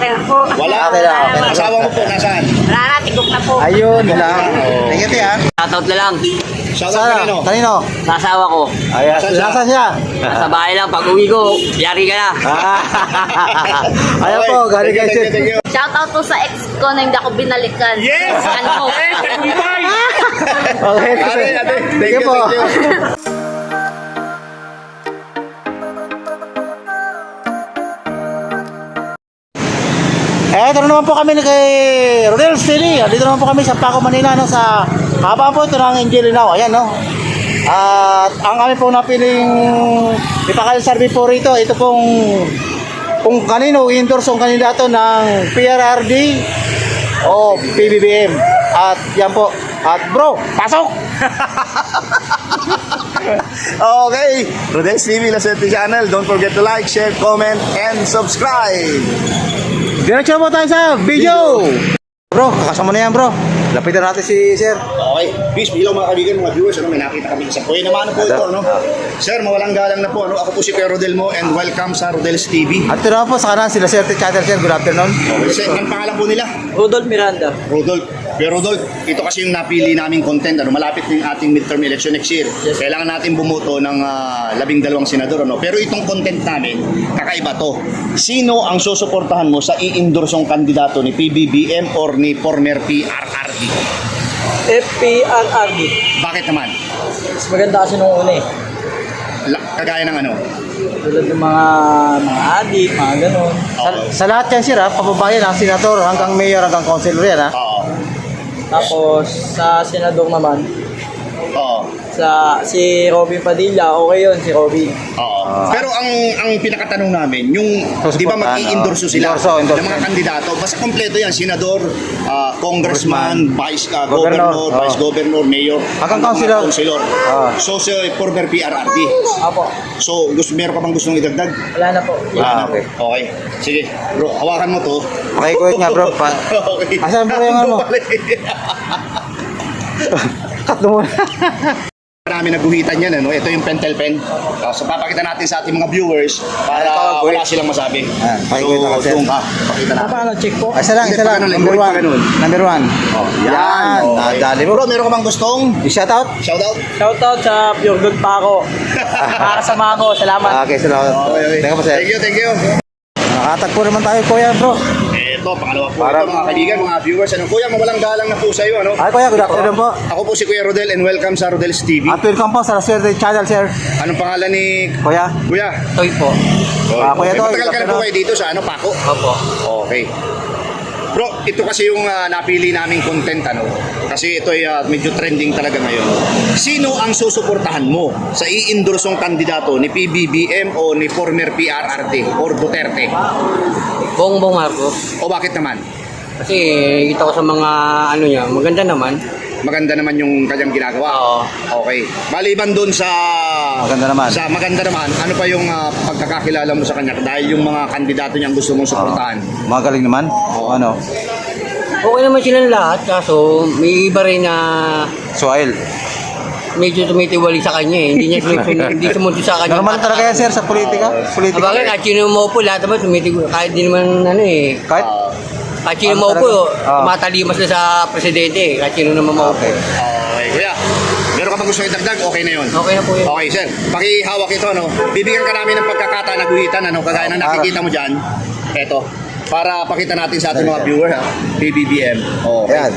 Okay na po. Wala. Okay na, okay na. Asawa mo po, nasaan? Naratigok na po. Ayun, lang. Thank you, ha. Shoutout na lang Shoutout kanino? Kanino? sa asawa ko. Ayan, Nasaan siya? nasaan siya? Nasa bahay lang. Pag uwi ko, yari ka na. Ayan po, galing Thank you, kayo. thank you. Shoutout po sa ex ko na hindi ako binalikan. Yes! Ano? Okay, Ate, ate, thank you po. thank you. Ito na naman po kami kay Rodel Stili. Dito naman po kami sa Paco, Manila, no, sa haba po ito ng Angelinaw. Ayan, no. At ang kami po napiling ipakalisarbi po rito, ito pong kung kanino i-endorse ang kandidato ng PRRD o PBBM. At yan po. At bro, pasok! Okay, Rodel TV Laserte Channel. Don't forget to like, share, comment, and subscribe. Diretso po tayo sa video! Bro, kakasama na yan bro. Lapitan natin si sir. Okay, peace, hello mga kaibigan, mga viewers, may nakita kami sa Kuya naman po ito, no? Sir, mawalang galang na po, ako po si Kuya Rodel mo and welcome sa Rodel's TV. At ito naman po sa kanan si Laserte Channel, sir. Good afternoon. Okay, sir, ang pangalan po nila? Rudolph Miranda. Rodolph. Pero Rodolph, ito kasi yung napili naming content, malapit na yung ating midterm election next year. Kailangan natin bumoto ng 12 senador, Pero itong content namin, kakaiba to. Sino ang susuportahan mo sa i-endorsong kandidato ni PBBM or ni former PRRD? FPRRD. Bakit naman? Mas maganda kasi nung una eh. Kagaya ng ano? Tulad ng mga adik, mga ganun. Sa lahat yan sir, pababayan ang senator hanggang mayor hanggang councilor yan ha. Oo. Tapos sa senador naman, Oo. si Robin Padilla, okay yun si Robin. Oo. Pero ang pinakatanong namin, yung di ba mag-i-endorso sila Endorso. ng mga kandidato, basta kompleto yan, senador, congressman, vice governor, vice governor, mayor, Hanggang mga councilor. So si former PRRD. Apo, So meron ka bang gustong idagdag? wala na po. Okay. Okay. Sige, bro, hawakan mo to. Okay, kuwait nga bro. Okay. Asan bro yung ano? Cut mo muna. Marami naguhitan yan, Ito yung pentel pen. So papakita natin sa ating mga viewers para wala silang masabi. pakikita ka, sir. doon ka, pakita natin. Paano check po? Isa lang, isa lang. Number one. Number one. Yan. Okay. Dali mo. Bro, meron ka bang gustong I-shout out? shoutout? Shoutout sa Pure Gold Paco. Makakasama ko, salamat. Okay, salamat. Thank you po sir. Thank you, thank you. Nakatagpo naman tayo kuya bro. Ito, pangalawa po Para- ito, mga kaibigan, mga viewers. Kuya, mawalang galang na po sa iyo, Ay kuya, good afternoon po. Ako po si Kuya Rodel and welcome sa Rodel's TV. At welcome po sa Laserte Channel sir. Anong pangalan ni Kuya. Kuya? Toy po. Kuya Toy, Matagal ka na po good kayo dito sa Paco? Opo. Okay. Bro, ito kasi yung napili naming content, Kasi ito ay medyo trending talaga ngayon. Sino ang susuportahan mo sa i-endorsong kandidato ni PBBM o ni former PRRD or Duterte? Bongbong Marcos. O bakit naman? Kasi kita ko sa mga ano niya, maganda naman. Maganda naman yung kanyang ginagawa. Oo. Okay. Maliban doon sa Maganda naman. Sa maganda naman, ano pa yung pagkakakilala mo sa kanya dahil yung mga kandidato niyang gusto mong suportahan? Magaling naman. Ano? Okay naman silang lahat, kaso may iba rin na Suail. medyo tumitiwali sa kanya eh. Hindi niya hindi sumunod sa kanya. Normal talaga yan sir sa politika. Politika. Bakit kahit sino mo po, lahat naman tumitiwali. Kahit di naman ano eh. Kahit Kahit sino mo po, tumatalimas na sa presidente eh. Kahit sino naman mo po. Okay, kuya. Meron ka bang gusto idagdag? Okay na yun. Okay na po yun. Okay, sir. Pakihawak ito, Bibigyan ka namin ng pagkakataon na guhitan, Kagaya ng nakikita mo dyan. Eto. Para pakita natin sa ating mga viewer, PBBM. Okay. Yan.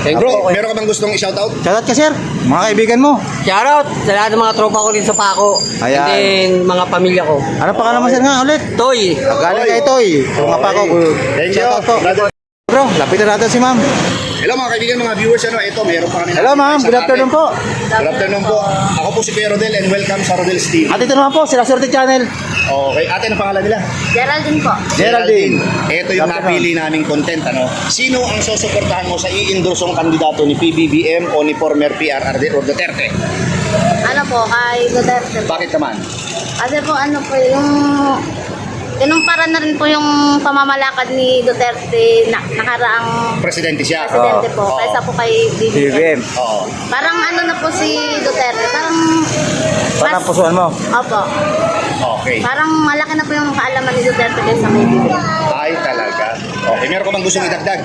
Thank you. Bro, meron ka bang gustong i-shoutout? Shoutout ka sir. Mga kaibigan mo. Shoutout sa lahat ng mga tropa ko rin sa Paco. Ayan. And then mga pamilya ko. Ano pa ka naman sir nga ulit? Toy. Galing kay Toy. Mga pa ko. Thank you. Shoutout po. Brother. Bro, lapitan natin si ma'am. Hello mga kaibigan, mga viewers, Ito, meron pa kami. Hello ma'am, good afternoon po. Good afternoon po. Ako po si Kuya Rodel and welcome sa Rodel's TV. At ito naman po, si Laserte Channel. Okay, ate, ang pangalan nila? Geraldine po. Geraldine. Ito yung napili naming content, Sino ang susuportahan mo sa i-endorsong kandidato ni PBBM o ni former PRRD o Duterte? Ano po, kay Duterte po. Bakit naman? Kasi po ano po yung kinumpara na rin po yung pamamalakad ni Duterte na nakaraang Presidente siya. presidente po. Oo. Kaysa po kay BBM. BBM. Oo. Parang ano na po si Duterte. Parang Parang pusuan mo. Opo. Okay. Parang malaki na po yung kaalaman ni Duterte kaysa kay BBM. Ay, talaga. Okay, meron ka bang gustong idagdag?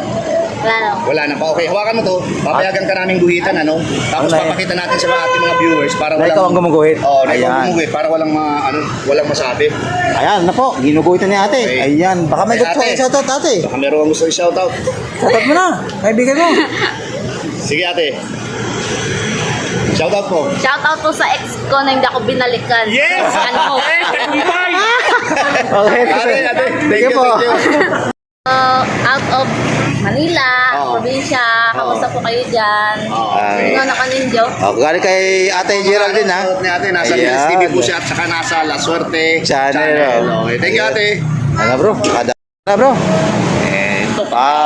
Wala na. Wala na pa. Okay, hawakan mo to. Papayagan ka namin guhitan, ano? Tapos Ano, papakita natin sa ating mga viewers para Na walang... ikaw ang gumuguhit. Oo, na ikaw ang Ayan. gumuguhit para walang, walang masabi. Ayan, na po. Ginuguhitan ni ate. Okay. Ayan. Baka may Ay, gusto ate. kang shoutout, ate. Baka meron kang gusto i-shoutout. Shoutout mo na. Kaibigan mo. Sige, ate. Shoutout po. Shoutout po sa ex ko na hindi ako binalikan. Yes! Ano? Okay. Ate, Thank you po. Out of Manila, Oo. probinsya, kamusta po kayo dyan? Okay. Sino na kaninyo? Oh, galing kay Ate Geraldine, ha? Shoutout ni ate. Nasa Ayan. Reels TV po siya at saka nasa La Suerte Channel. Okay, thank you, ate. Ano, bro? Ano, bro?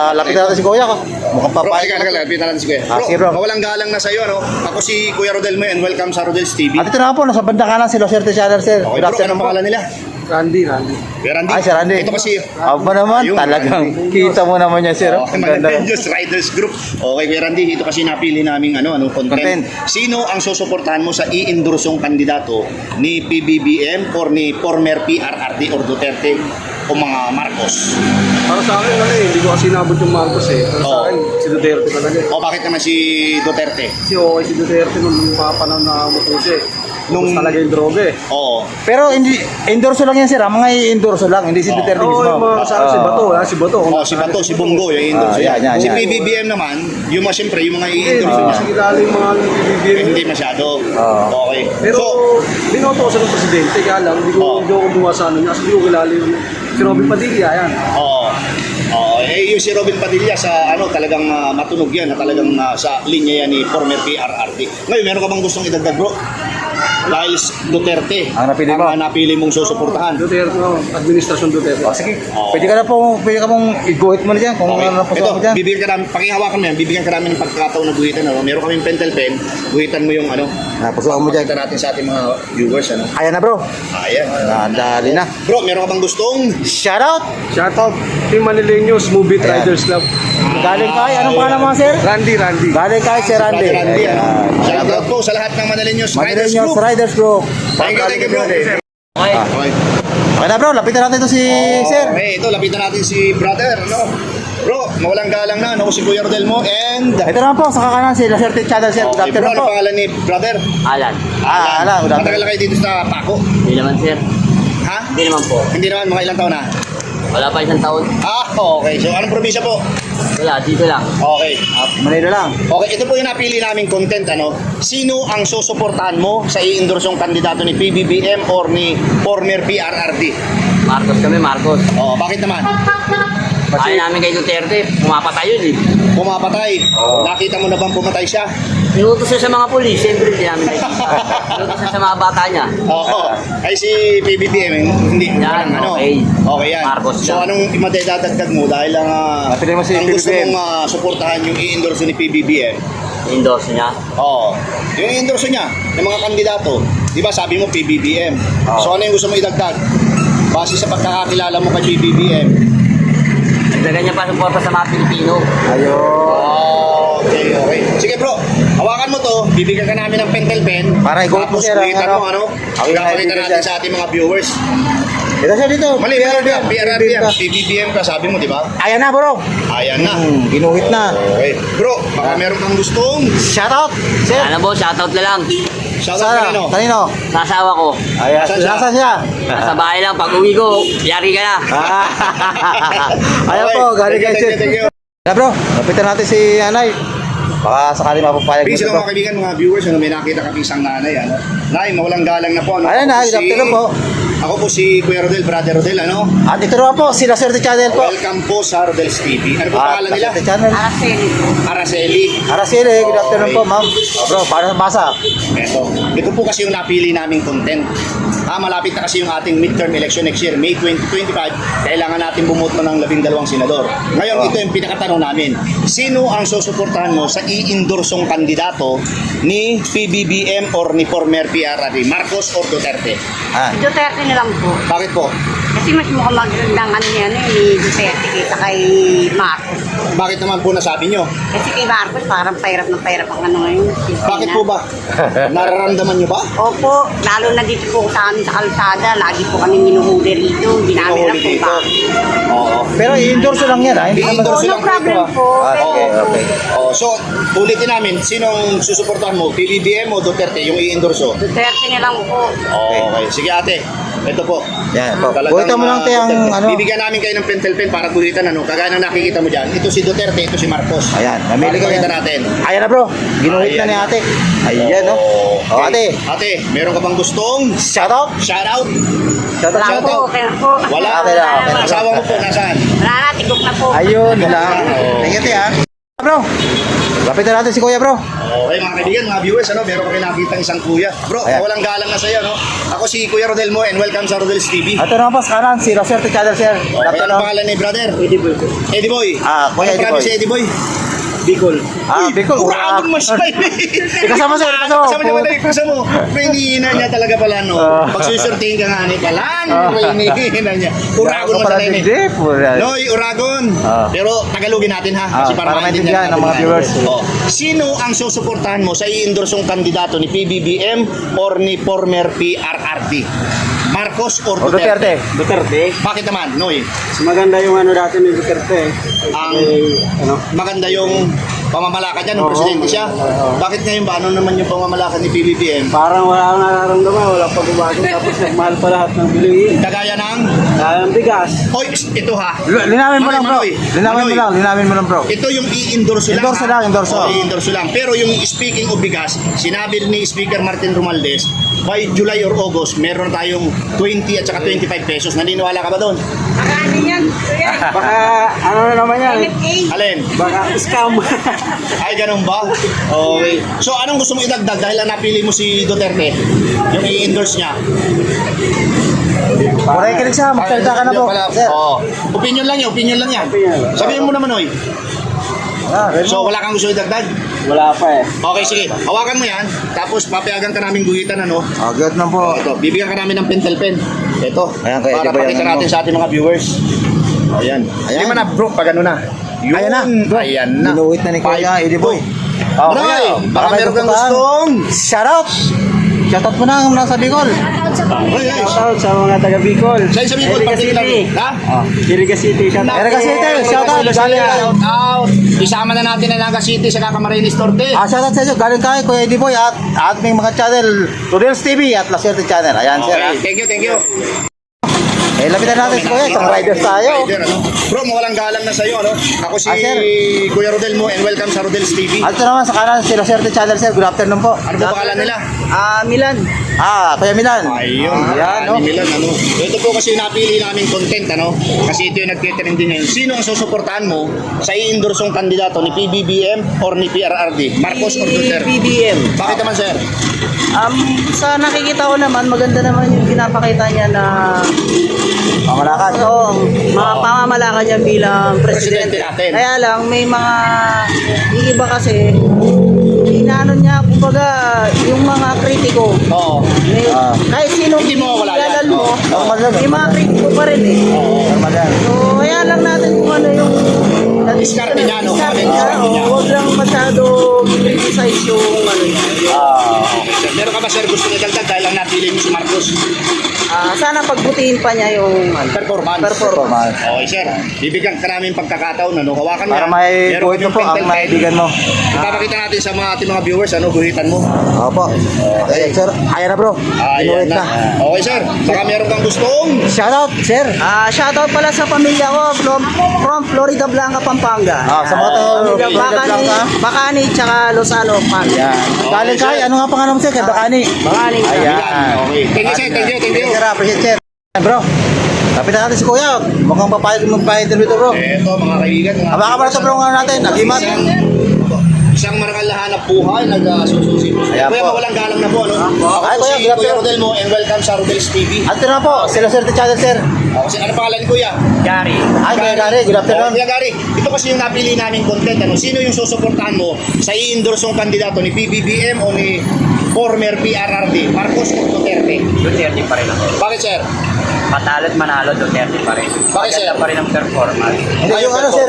Lapit na natin si Kuya. Mukhang Bro, papayag. ika, lapitan natin si Kuya. Ah, sige, bro. Mawalang galang na sa'yo, ano? Ako si Kuya Rodel Mo and welcome sa Rodel's TV. At ito na po, nasa banda kanan si Loserte Channel, sir. Okay, Good bro, afternoon anong po. pangalan nila? Randy. Kuya Randy. Ay, si Randy. Ito kasi, Aba naman, Ayun, talagang Randy. kita mo naman yan, sir. Okay, Ang ganda. Malandios Riders Group. Okay, Kuya Randy, ito kasi napili naming anong content. Content. Sino ang susuportahan mo sa i-endorsong kandidato ni PBBM or ni former PRRD or Duterte o mga Marcos? Para sa akin, hindi ko kasi nabot yung Marcos eh. Para sa Oo. akin, si Duterte talaga. O bakit naman si Duterte? Kasi okay si Duterte nung mga panahon na umutusi. Nung talaga yung droga eh. Oo. Pero hindi, endorso lang yan, sir. Mga i-endorso lang, hindi si Oo. Duterte Oo, mismo. yung mga kasama si Bato, si Bato. Oh, si Bato, si Bongo, yung endorse yan, yan, Si yan. PBBM naman, yung mga siyempre, yung mga Hindi, i-endorse hindi niya. kasi kilala yung mga bibigyan. Hindi masyado. Oo. Okay. Pero, So, binoto ko sa ng presidente, kaya lang, hindi ko buwa sa ano niya. Kasi hindi ko kilala yung si Robin Padilla, yan. oo. Oo, yung si Robin Padilla sa talagang matunog yan, na talagang sa linya yan ni former PRRD. Ngayon, meron ka bang gustong idagdag, bro? Dahil Duterte, Ang napili mo. napili mong susuportahan. Duterte, administrasyon Duterte. Oh, sige. Oo. Pwede ka mong iguhit mo na dyan kung Okay. ano na puso Ito, mo dyan. bibigyan ka namin, pakihawakan mo yan, bibigyan ka namin ng pagkakataon na guhitan. Meron kaming pentel pen, guhitan mo yung Pusuan mo dyan. pakita natin sa ating mga viewers. Ayan na, bro. Ayan. Dali na. Bro, meron ka bang gustong? Shoutout. Shoutout, Team Manileños, Movie Ayan. Riders Club. Galing kay, anong pangalan mo, sir? Randy. Galing kay Sir Randy. Randy, Ayan. Shoutout po sa lahat ng Manaleños Riders Manileños Group. Riders Group. Thank you, bro. Okay. Okay. Okay na, bro. Lapitan natin ito si Sir. Okay, ito, lapitan natin si brother, Bro, mawalang galang na, si Kuya Rodel Mo, and... Ito naman po, sa kakanan si Loserte Channel, sir. Good Okay, bro, afternoon ano po. pangalan ni brother? Alan. Alan, good afternoon. Matagal na kayo dito sa Paco? Hindi naman, sir. Ha? Hindi naman po. Hindi naman, mga ilang taon na? Wala pa isang taon. Okay. So, anong probinsya po? Wala, dito lang. Okay. Manila lang. Okay, ito po yung napili naming content, Sino ang susuportahan mo sa i-endorsong kandidato ni PBBM or ni former PRRD? Marcos kami, Marcos. Bakit naman? Ayaw namin kay Duterte, pumapatay yun eh. Pumapatay. Nakita mo na bang pumatay siya? Inutos siya sa mga pulis, siyempre hindi namin nakikita. Inutos siya sa mga bata niya. Oo. Ay si PBBM, hindi. Yan, walang okay. Okay yan. Marcos So yan. anong madadagdag mo dahil lang Napili mo si ang gusto PBBM. mong suportahan yung i-endorse ni PBBM? Endorse niya. Oo. Yung i-endorse niya ng mga kandidato, di ba sabi mo PBBM? Oo. So ano yung gusto mo idagdag? Base sa pagkakakilala mo kay PBBM. Nagdagan niya pa suporta sa mga Pilipino. Ayun. Okay. Sige bro, hawakan mo to, bibigyan ka namin ng pentel pen. Para iguhit mo, tapos sir, ang guhitan mo, ang Ipapakita ibigay natin dyan. sa ating mga viewers. Ito siya dito. Mali, PRRD, ka. PBBM ka, sabi mo, di ba? Ayan na, bro. Ayan na. Ginuhit na. Okay. Bro, baka meron kang gustong Shoutout, sir. Ano po, shoutout na lang. shoutout Sana, kanino? kanino? Sa asawa ko. Ayan, Nasaan siya? nasa siya? Sa bahay lang, pag uwi ko, yari ka na. Ayan Okay. po, galing kay Thank you, sir. thank you. Na bro, lapitan natin si Anay. Baka sakali mapapayag Please, nito, mga bro. kaibigan, mga viewers, may nakita kami isang nanay, Nay, mawalang galang na po, Ayan, Ako Nay, good afternoon po. Ako po si Kuya Rodel, Brother Rodel, At ito naman po, sila Sir Channel po. Welcome po sa Rodel's TV. Ano po At pangalan nila? Sir Channel. Araceli. Araceli. Araceli, good afternoon po, ma'am. Bro, para basa. Ito po kasi yung napili naming content. Malapit na kasi yung ating midterm election next year, May 2025. Kailangan natin bumuto ng 12 senador. Ngayon, ito yung pinakatanong namin. Sino ang susuportahan mo sa i-endorsong kandidato ni PBBM or ni former PRRD? Marcos or Duterte? Ah. Duterte na lang po. Bakit po? Kasi Kasi mas mukhang magandang ano yan ni Duterte kaysa kay Marcos. Bakit naman po nasabi nyo? Kasi kay Marcos parang pahirap ng pahirap ang ano ngayon. Bakit po ba? Nararamdaman nyo ba? Opo, lalo na dito po sa amin sa kalsada, lagi po kami minuhuli rito, ginamit na po dito. ba? Oo. Pero i-endorse lang yan, ha? Hindi naman. I-endorse No lang problem ito, po. Okay, okay. Oh, so, ulitin namin, sinong susuportahan mo? PBBM o Duterte? Yung i-endorse? Duterte nilang po. Okay. Sige ate, ito po. Yan po. Talagang, Buhitan mo lang tayo ang Duterte. ano. Bibigyan namin kayo ng pentel pen para guhitan ano. Kagaya ng nakikita mo dyan. Ito si Duterte, ito si Marcos. Ayan, namili ka Guhitan yan. natin. Ayan na bro, ginuhit na Ayan ni na. ate. Ayan, no? Okay. Oh, ate, Ate, meron ka bang gustong shout out. shout out? Shout out, Wala shout po, out. okay na po. Wala. Okay na, okay na. Asawa mo po, nasaan? Wala na, tigok na po. Ayun, yun lang. Oo. Thank you, ate, ha. Bro, lapitan natin si kuya, bro. Okay mga kaibigan, mga viewers, ano, meron ko kayo nakita isang kuya. Bro, Ayan. walang galang na sa'yo, no? Ako si Kuya Rodel Mo and welcome sa Rodel's TV. Ito naman po sa kanan, si Roserte Channel, sir. Okay, anong pangalan ni brother? Eddie Boy. Eddie Boy. Ah, Kuya Anong Eddie province Boy. si Eddie Boy? Bicol. Ah, Bicol. Uragon mas may. Ikasama, sir, ikasama. Kasama niya ba tayo? Kasama mo. Pero hinihina niya talaga pala, no? Pag susurtingin ka nga ni Palan, hinihina niya. Uragon mas na Hindi, pura. Noy, Uragon. Ah. Pero Tagalogin natin ha. Ah, para maintindihan ng mga natin viewers. yan. Oh. Sino ang susuportahan mo sa i-endorsong kandidato ni PBBM or ni former PRRD? Marcos or O Duterte. Duterte. Bakit naman, Noy? Mas maganda yung ano dati ni Duterte. Ang Ano? maganda yung pamamalakad niya nung Oo, presidente siya. oo. Bakit ngayon ba? Ano naman yung pamamalakad ni PBBM? Parang wala akong nararamdaman, wala pagbabago. Tapos nagmahal pa lahat ng bilihin. Kagaya ng... Kaya ng bigas. Hoy, ito ha. Linawin mo Manoy, lang, bro. Manoy. Linawin mo Manoy. lang, linawin mo lang, bro. Ito yung i-endorse lang. Endorse ha? lang, endorse. Oo, i-endorse lang. Pero yung speaking of bigas, sinabi ni Speaker Martin Romualdez, by July or August, meron tayong 20 at saka 25 pesos. Naniniwala ka ba doon? Ano yan? Kuya? Baka ano na naman yan. Alin? Baka scam. Ay, ganun ba? Okay. So, anong gusto mo idagdag dahil ang napili mo si Duterte? Yung i-endorse niya? Pura ikinig siya, magsalita ka na po. Sir. Oo. Opinion lang yan, opinion lang yan. Sabihin mo naman, Oy. Ah, So, wala kang gusto idagdag? Wala pa eh. Okay, sige. Hawakan mo yan. Tapos, papayagan ka namin guhitan, ano? agad na po. Ito, bibigyan ka namin ng pentel pen. Ito. Ayan, kaya para di ba yan, pakita ano? natin sa ating mga viewers. Ayan. Ayan. Hindi man na, bro, pag ano na. Yun. Ayan na, bro. Ayan na. Ginuhit na ni Kuya Eddie Boy. Oh, Kuya, Bro, baka may meron kang gusto ka. gustong. Shout out. Shout out mo na ang nasa Bicol. Ay, ay. Shoutout sa mga taga Bicol. Sa isang Bicol, Erica particular. City. Ha? Erica City. Shoutout. Erica City, shout out. Galing tayo. Shout out. Isama na natin ang Naga City sa Camarines Norte. Ah, shout out sa inyo. Galing tayo, Kuya Eddie Boy at ating mga channel, Rodel's TV at La Suerte Channel. Ayan, sir. Okay, thank you, thank you. Eh, lapitan natin si Kuya. Isang riders tayo. Rider, ano? Bro, mawalang galang na sa'yo, ano? Ako si Ah, sir. Kuya Rodel Mo and welcome sa Rodel's TV. At ito naman sa kanan, si La Suerte Channel, sir. Good afternoon po. Ano po pangalan nila? Milan. Ah, Kuya Milan. Ayun, Ayan, no? Milan, ano? Ito po kasi napili namin content, ano? Kasi ito yung nag-catering din ngayon. Sino ang susuportahan mo sa i-endorsong kandidato ni PBBM or ni PRRD? Marcos or Duterte? BBM. Bakit naman, sir? Sa nakikita ko naman, maganda naman yung pinapakita niya na Pamalakan. mga pamamalakad niya bilang presidente. Presidente natin. Kaya lang, may mga yung iba kasi, inaano niya, kumbaga, yung mga kritiko. Oo. May, kahit sino Hindi mo mawala yan. kilala mo, Normal yan. may mga kritiko pa rin eh. Normal yan. So, kaya lang natin kung ano yung Diskarte niya, no? diskarte Diskarte niya. niya. Huwag lang masyado criticize yung ano niya. Sir, meron ka ba, sir, gusto niya dagdag dahil ang napili mo si Marcos? Sana pagbutihin pa niya yung ano, Performance. Normal. Okay, sir. Bibigyan ka namin pagkakataon, ano? Hawakan mo Para yan. may Meron guhit mo kaming po ang pentel pen. maibigan mo. Ipapakita natin sa mga ating mga viewers, ano? Guhitan mo. Opo. Okay, sir. Ayan na, bro. Ayan Ginuhit na. Okay, sir. Baka meron kang gustong. Shout out, sir. shoutout pala sa pamilya ko from Florida Blanca, Pampanga. Sa mga tayo, Bacani, tsaka Lozano, Pan. Ayan. Galing kayo. Ano nga pangalan mo, sir? Kay Bacani. Bacani. Ayan. Okay. Thank you, sir. Thank you, thank you. Sir, appreciate, sir. Bro, kapitan natin si Kuya. Mukhang papayag magpa-interview to, bro. Eto, mga kaibigan. Mga Baka pala ito, bro, nga natin. Nagimat. Isang marangal na hanap buhay, nagsususi. Ayan Kuya, po. mawalang galang na po, ano? Ako Ay, po Kuya, si good Kuya afternoon. Rodel Mo and welcome sa Rodel's TV. At ito na po, sila Sir Channel, sir. Kasi ano pangalan ni Kuya? Gary. Ay, Kuya Gary, good afternoon. Kuya Gary, ito kasi yung napili namin content. Ano? Sino yung susuportahan mo sa i-endorsong kandidato ni PBBM o ni former PRRD? Marcos o Duterte? Duterte pa rin ako. Bakit, sir? Matalo't manalo, Duterte pa rin. Bakit, sir? Maganda pa rin ang performance. Hindi, yung ano sir,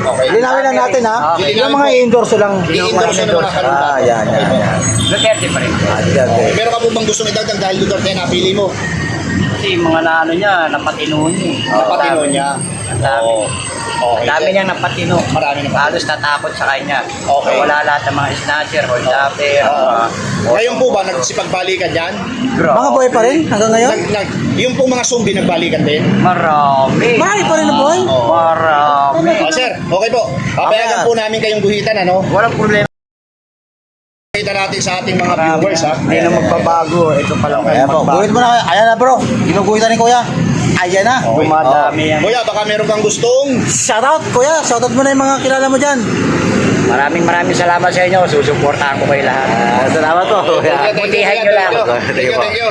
Okay. linawin lang natin ha. Okay. Yung mga i-endorse lang. I-endorse ng mga kandidato. Yan. Duterte pa rin. Okay. Pero ka po bang gustong idagdag dahil Duterte napili mo? Kasi yung mga naano niya, napatino niya. Napatino niya. Ang dami. Oo. Okay. Ang dami niyang napatino. Marami na. Halos natakot sa kanya. Okay. Wala lahat ng mga snatcher, hold upper. Ngayon po ba nagsipagbalikan dyan? Mga boy pa rin hanggang ngayon? Yung pong mga zombie nagbalikan din? Marami. Marami pa rin na boy. Marami. Sir, okay po. Papayagan po namin kayong guhitan, ano? Walang problema. Kita natin sa ating mga viewers, ha? Hindi na magbabago. Ito pa lang Ayan po, guhit mo na kayo. Ayan na bro, ginuguhitan ni kuya. Ayan na. Dumadami yan. Kuya, baka meron kang gustong... Shoutout kuya, shoutout mo na yung mga kilala mo dyan. Maraming salamat sa inyo. Susuportahan ko kayo lahat. Salamat po kuya. Putihan nyo lang. Thank you.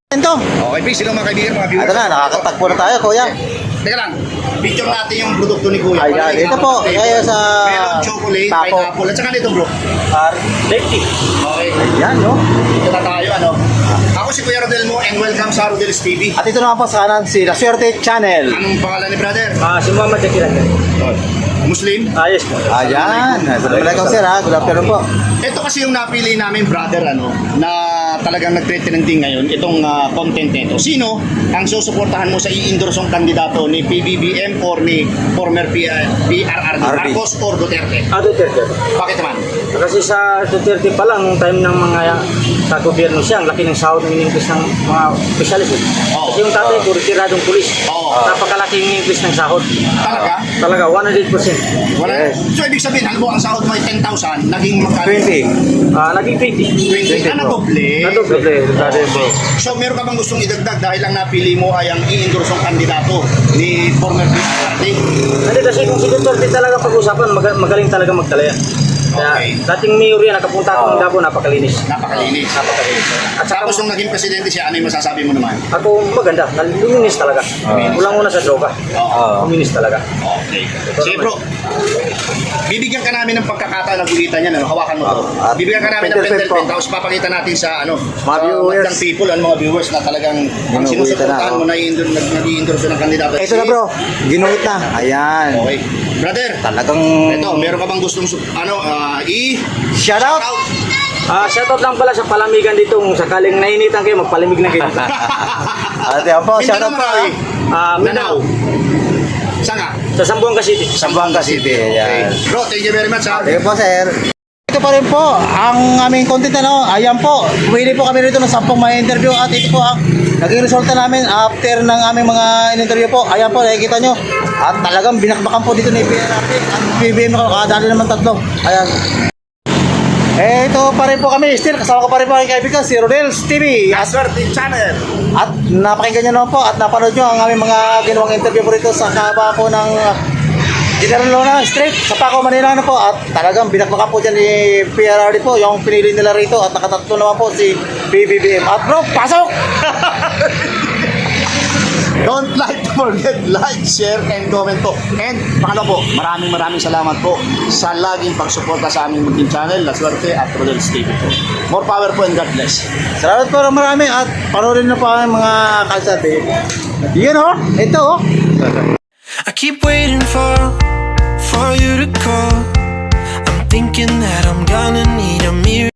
Ito, Okay, please, sino mga kaibigan, mga viewers? ito na, nakakatagpo na tayo kuya. Teka lang, picture natin yung produkto ni Kuya. Ayan, ito po, kaya sa Melon, chocolate, tapo. pineapple, at saka dito bro. Safety. Okay, Ayan no. dito na tayo, ano. Ako si Kuya Rodel mo, and welcome sa Rodel's TV. At ito naman po sa kanan si La Suerte Channel. Anong pangalan ni brother? Si Muhammad Jakiran. Muslim? Yes po. Ayan, assalamualaikum sir ha, good afternoon po. Ito kasi yung napili namin brother, ano, na talagang nag-trending ngayon, itong content nito. Sino ang susuportahan mo sa i-endorsong kandidato ni PBBM or ni former PRRD, Marcos or Duterte? Duterte. Bakit naman? Kasi sa Duterte pa lang, nung time ng mga sa gobyerno siya, ang laki ng sahod ng in-increase ng mga specialist. Oo. Kasi yung tatay ko, retiradong pulis. Oo. Napakalaki yung increase ng sahod. Talaga? Talaga, 100%. Wala. So, ibig sabihin, halimbawa ang sahod mo ay 10,000, naging magkano? 20. Naging 20. 20. Nadoble. Nadoble. So, meron ka bang gustong idagdag dahil ang napili mo ay ang i-endorsong kandidato ni former PRRD? Hindi kasi kung si Duterte talaga pag-usapan, magaling talaga magtalaya. Kaya Okay. dating mayor yan, nakapunta ako ng Davao, napakalinis. Napakalinis. At saka Tapos nung naging presidente siya, ano yung masasabi mo naman? ako maganda, luminis talaga. Kulang muna sa droga. Oo. Luminis talaga. Okay. Sige bro, bibigyan ka namin ng pagkakataon na gulitan yan, ano? Hawakan mo to. At Bibigyan ka namin ng pentel pentel pen pen, tapos papakita natin sa ano, Mga sa viewers. magandang people, ano, mga viewers na talagang ang Ginugulitan sinusuportahan na, mo na nag-i-endorse ng kandidato. Ito na bro, ginuhit na. Ayan. Okay. Brother, Talagang ito, meron ka bang gustong shoutout. Shoutout lang pala sa palamigan dito. Kung sakaling nainitan kayo, magpalamig na kayo. At yan po, shoutout po. Marawi. Mindanao. Saan nga? Sa Zamboanga City. Sambuanga City. Okay. Ayan. Bro, thank you very much ha. Sige po, sir. Ito pa rin po, ang aming content ano, ayan po, pumili po kami rito ng 10 mga interview at ito po ang naging resulta namin after ng aming mga in-interview po. Ayan po, nakikita nyo. At talagang binakbakan po dito ni PRRD at PBM ko, kadali naman tatlo. Ayan. Ito pa rin po kami, still kasama ko pa rin po ang kaibigan, si Rodel's TV. Aswerte Channel. At napakinggan nyo naman po at napanood nyo ang aming mga ginawang interview po rito sa kaba po ng General Luna Street sa Paco, Manila na po. At talagang binakbakan po dyan ni PRRD po yung pinili nila rito at nakatatlo naman po si PBBM. At bro, pasok! Don't forget, like, share, and comment po. And pangalawa po, maraming salamat po sa laging pagsuporta sa aming munting channel, La Suerte at Rodel's TV po. More power po and God bless. Salamat po marami at panoorin na po ang mga kalsate. Yun oh, ito oh. I keep waiting for you to call. I'm thinking that I'm gonna need a mirror.